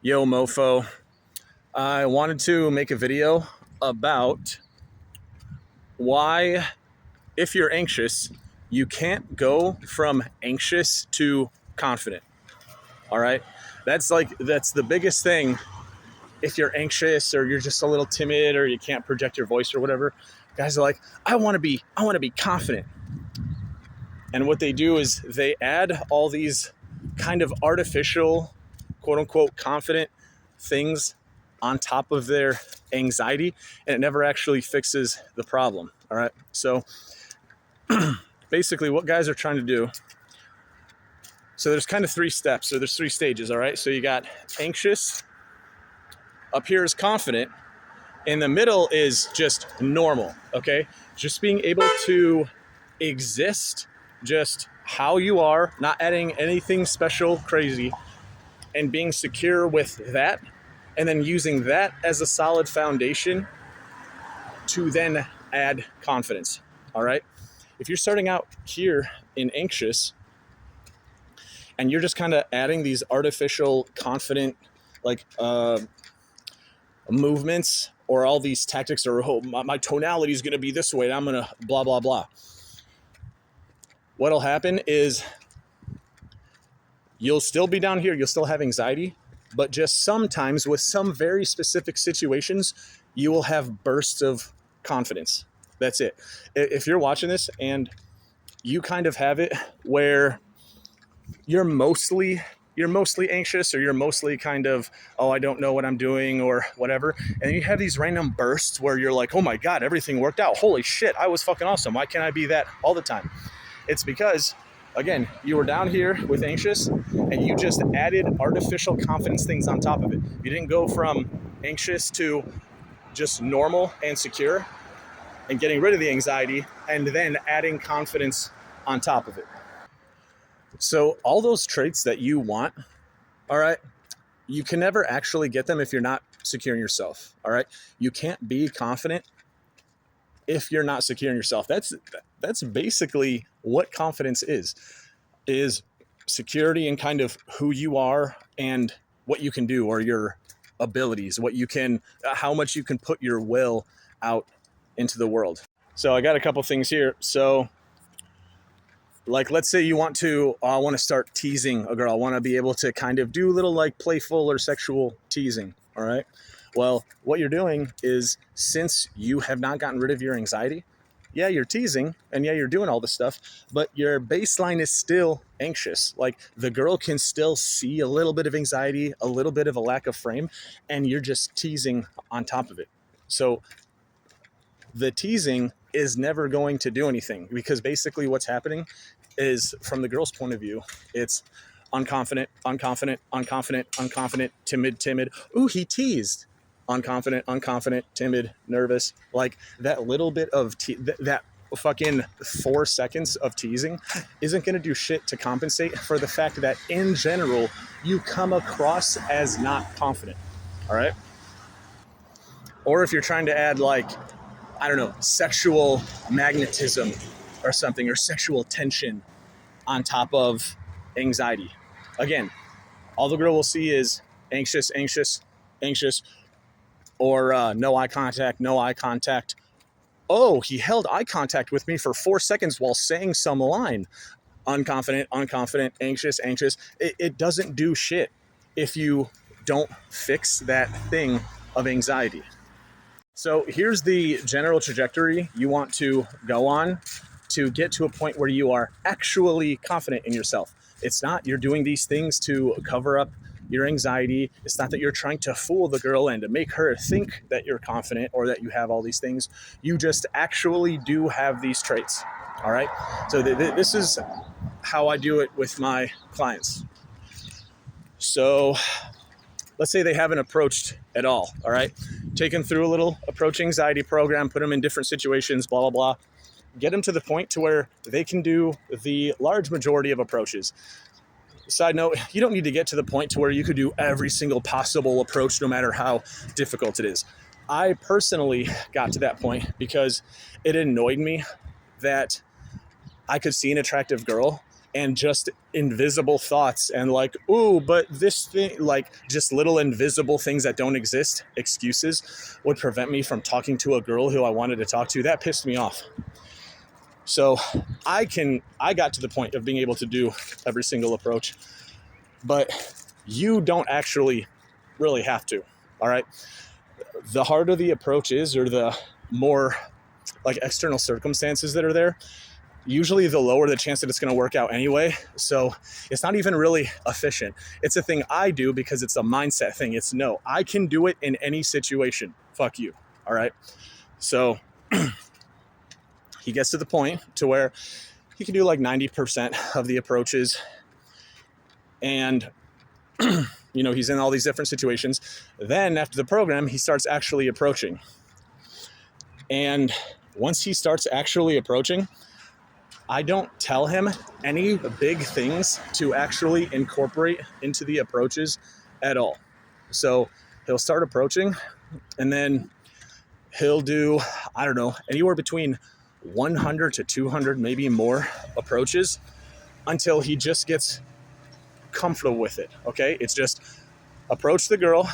Yo, mofo. I wanted to make a video about why, if you're anxious, you can't go from anxious to confident. All right. That's the biggest thing. If you're anxious or you're just a little timid or you can't project your voice or whatever, guys are like, I want to be confident. And what they do is they add all these kind of artificial, quote unquote, confident things on top of their anxiety, and it never actually fixes the problem. All right. So basically what guys are trying to do, so there's kind of three steps, or there's three stages. All right. So you got anxious, up here is confident, in the middle is just normal. Okay. Just being able to exist just how you are, not adding anything special, crazy, and being secure with that, and then using that as a solid foundation to then add confidence. All right. If you're starting out here in anxious and you're just kind of adding these artificial confident movements or all these tactics, or my tonality is going to be this way and I'm going to blah, blah, blah. What'll happen is you'll still be down here. You'll still have anxiety, but just sometimes with some very specific situations, you will have bursts of confidence. That's it. If you're watching this and you kind of have it where you're mostly anxious, or you're mostly kind of, oh, I don't know what I'm doing or whatever. And you have these random bursts where you're like, oh my God, everything worked out. Holy shit, I was fucking awesome. Why can't I be that all the time? It's because, again, you were down here with anxious and you just added artificial confidence things on top of it. You didn't go from anxious to just normal and secure and getting rid of the anxiety and then adding confidence on top of it. So all those traits that you want, all right, you can never actually get them if you're not secure in yourself. All right. You can't be confident if you're not secure in yourself. That's basically what confidence is security in kind of who you are and what you can do, or your abilities, how much you can put your will out into the world. So I got a couple things here. So like, let's say you want to start teasing a girl. I want to be able to kind of do little like playful or sexual teasing. All right. Well, what you're doing is, since you have not gotten rid of your anxiety, yeah, you're teasing and yeah, you're doing all this stuff, but your baseline is still anxious. Like, the girl can still see a little bit of anxiety, a little bit of a lack of frame, and you're just teasing on top of it. So the teasing is never going to do anything, because basically what's happening is, from the girl's point of view, it's unconfident, timid. Ooh, he teased. Unconfident, timid, nervous. Like, that little bit of that fucking 4 seconds of teasing isn't going to do shit to compensate for the fact that in general you come across as not confident. All right. Or if you're trying to add, like, I don't know, sexual magnetism or something, or sexual tension on top of anxiety. Again, all the girl will see is anxious, or no eye contact. Oh, he held eye contact with me for 4 seconds while saying some line. Unconfident, anxious. It doesn't do shit if you don't fix that thing of anxiety. So here's the general trajectory you want to go on to get to a point where you are actually confident in yourself. It's not you're doing these things to cover up your anxiety. It's not that you're trying to fool the girl and to make her think that you're confident or that you have all these things. You just actually do have these traits. All right. So this is how I do it with my clients. So let's say they haven't approached at all. All right. Take them through a little approach anxiety program, put them in different situations, blah, blah, blah. Get them to the point to where they can do the large majority of approaches. Side note, you don't need to get to the point to where you could do every single possible approach, no matter how difficult it is. I personally got to that point because it annoyed me that I could see an attractive girl and just invisible thoughts and like, ooh, but this thing, like just little invisible things that don't exist, excuses, would prevent me from talking to a girl who I wanted to talk to. That pissed me off. So I got to the point of being able to do every single approach, but you don't actually really have to. All right. The harder the approach is, or the more like external circumstances that are there, usually the lower the chance that it's going to work out anyway. So it's not even really efficient. It's a thing I do because it's a mindset thing. It's no, I can do it in any situation. Fuck you. All right. So he gets to the point to where he can do like 90% of the approaches. And, you know, he's in all these different situations. Then after the program, he starts actually approaching. And once he starts actually approaching, I don't tell him any big things to actually incorporate into the approaches at all. So he'll start approaching, and then he'll do, I don't know, anywhere between 100 to 200, maybe more approaches until he just gets comfortable with it. Okay. It's just approach the girl,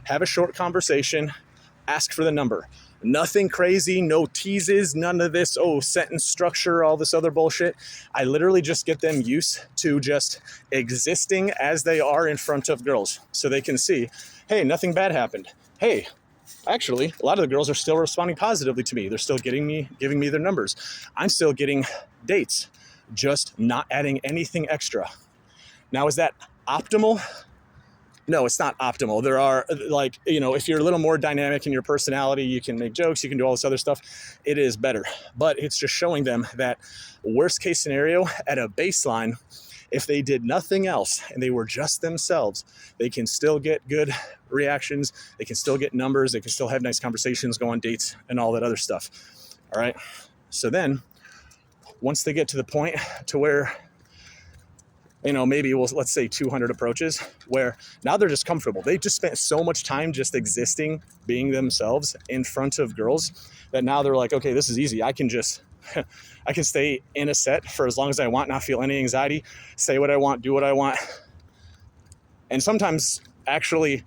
have a short conversation, ask for the number. Nothing crazy, no teases, none of this, sentence structure, all this other bullshit. I literally just get them used to just existing as they are in front of girls so they can see, hey, nothing bad happened. Hey, actually, a lot of the girls are still responding positively to me. They're still giving me their numbers. I'm still getting dates, just not adding anything extra. Now, is that optimal? No, it's not optimal. There are, like, you know, if you're a little more dynamic in your personality, you can make jokes, you can do all this other stuff. It is better. But it's just showing them that worst case scenario at a baseline, if they did nothing else and they were just themselves, they can still get good reactions. They can still get numbers. They can still have nice conversations, go on dates and all that other stuff. All right. So then once they get to the point to where, you know, maybe let's say 200 approaches, where now they're just comfortable. They just spent so much time just existing, being themselves in front of girls, that now they're like, okay, this is easy. I can stay in a set for as long as I want, not feel any anxiety, say what I want, do what I want. And sometimes actually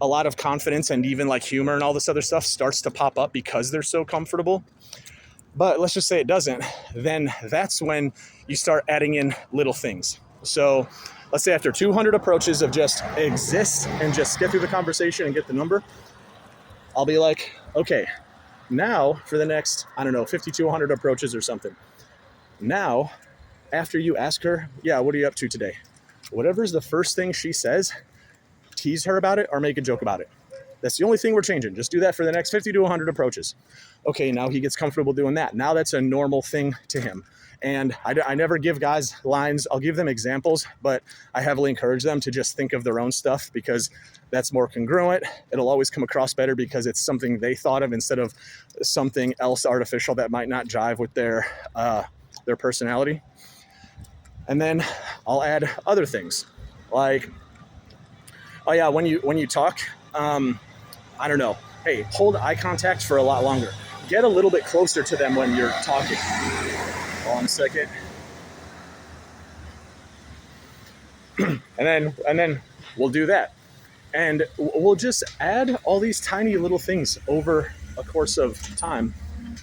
a lot of confidence and even like humor and all this other stuff starts to pop up because they're so comfortable. But let's just say it doesn't. Then that's when you start adding in little things. So let's say after 200 approaches of just exist and just get through the conversation and get the number, I'll be like, okay, now for the next, 50 to 100 approaches or something. Now, after you ask her, yeah, what are you up to today? Whatever's the first thing she says, tease her about it or make a joke about it. That's the only thing we're changing. Just do that for the next 50 to 100 approaches. Okay, now he gets comfortable doing that. Now that's a normal thing to him. And I never give guys lines. I'll give them examples, but I heavily encourage them to just think of their own stuff because that's more congruent. It'll always come across better because it's something they thought of instead of something else artificial that might not jive with their personality. And then I'll add other things like, oh yeah, when you talk, I don't know. Hey, hold eye contact for a lot longer. Get a little bit closer to them when you're talking. Hold on a second. and then we'll do that. And we'll just add all these tiny little things over a course of time.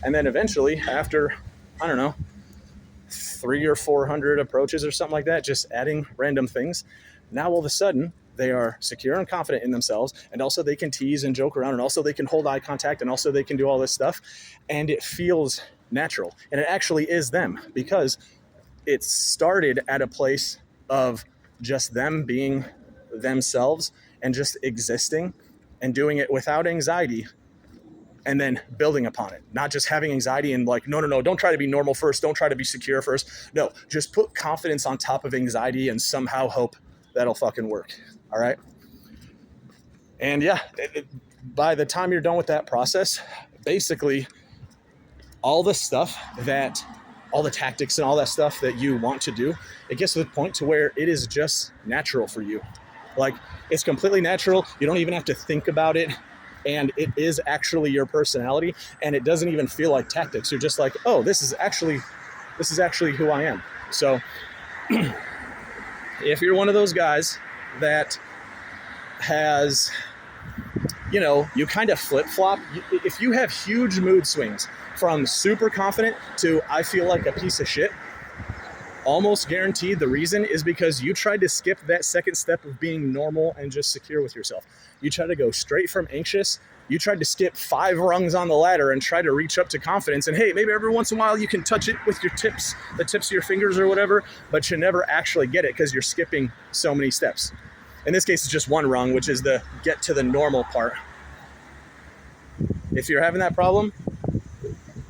And then eventually, after, 300 or 400 approaches or something like that, just adding random things, now all of a sudden, they are secure and confident in themselves, and also they can tease and joke around, and also they can hold eye contact, and also they can do all this stuff, and it feels natural. And it actually is them because it started at a place of just them being themselves and just existing and doing it without anxiety, and then building upon it. Not just having anxiety and like, no, don't try to be normal first. Don't try to be secure first. No, just put confidence on top of anxiety and somehow hope that'll fucking work. All right. And yeah, by the time you're done with that process, basically all the tactics and all that stuff that you want to do, it gets to the point to where it is just natural for you. Like it's completely natural. You don't even have to think about it. And it is actually your personality. And it doesn't even feel like tactics. You're just like, oh, this is actually who I am. So If you're one of those guys that has, you kind of flip-flop, if you have huge mood swings from super confident to I feel like a piece of shit, almost guaranteed the reason is because you tried to skip that second step of being normal and just secure with yourself. You tried to go straight from anxious. You tried to skip 5 rungs on the ladder and try to reach up to confidence. And hey, maybe every once in a while you can touch it with your tips, the tips of your fingers or whatever, but you never actually get it because you're skipping so many steps. In this case, it's just 1 rung, which is the get to the normal part. If you're having that problem,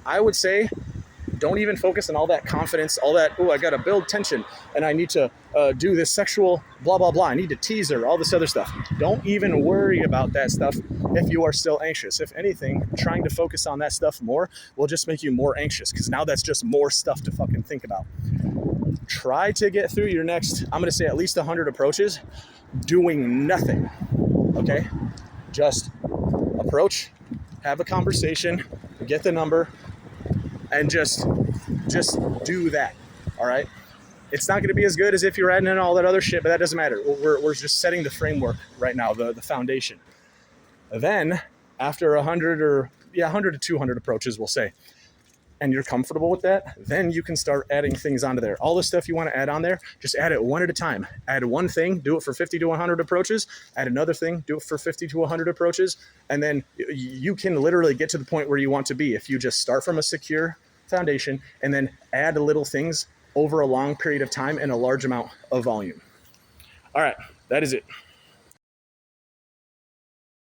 I would say don't even focus on all that confidence, all that, I got to build tension and I need to do this sexual blah, blah, blah. I need to tease her, all this other stuff. Don't even worry about that stuff if you are still anxious. If anything, trying to focus on that stuff more will just make you more anxious because now that's just more stuff to fucking think about. Try to get through your next, I'm going to say at least 100 approaches doing nothing, okay? Just approach, have a conversation, get the number, and just do that, all right? It's not going to be as good as if you're adding in all that other shit, but that doesn't matter. We're just setting the framework right now, the foundation. Then, after 100 to 200 approaches, we'll say, and you're comfortable with that, then you can start adding things onto there. All the stuff you want to add on there, just add it one at a time. Add one thing, do it for 50 to 100 approaches. Add another thing, do it for 50 to 100 approaches. And then you can literally get to the point where you want to be if you just start from a secure foundation and then add little things over a long period of time and a large amount of volume. All right, that is it.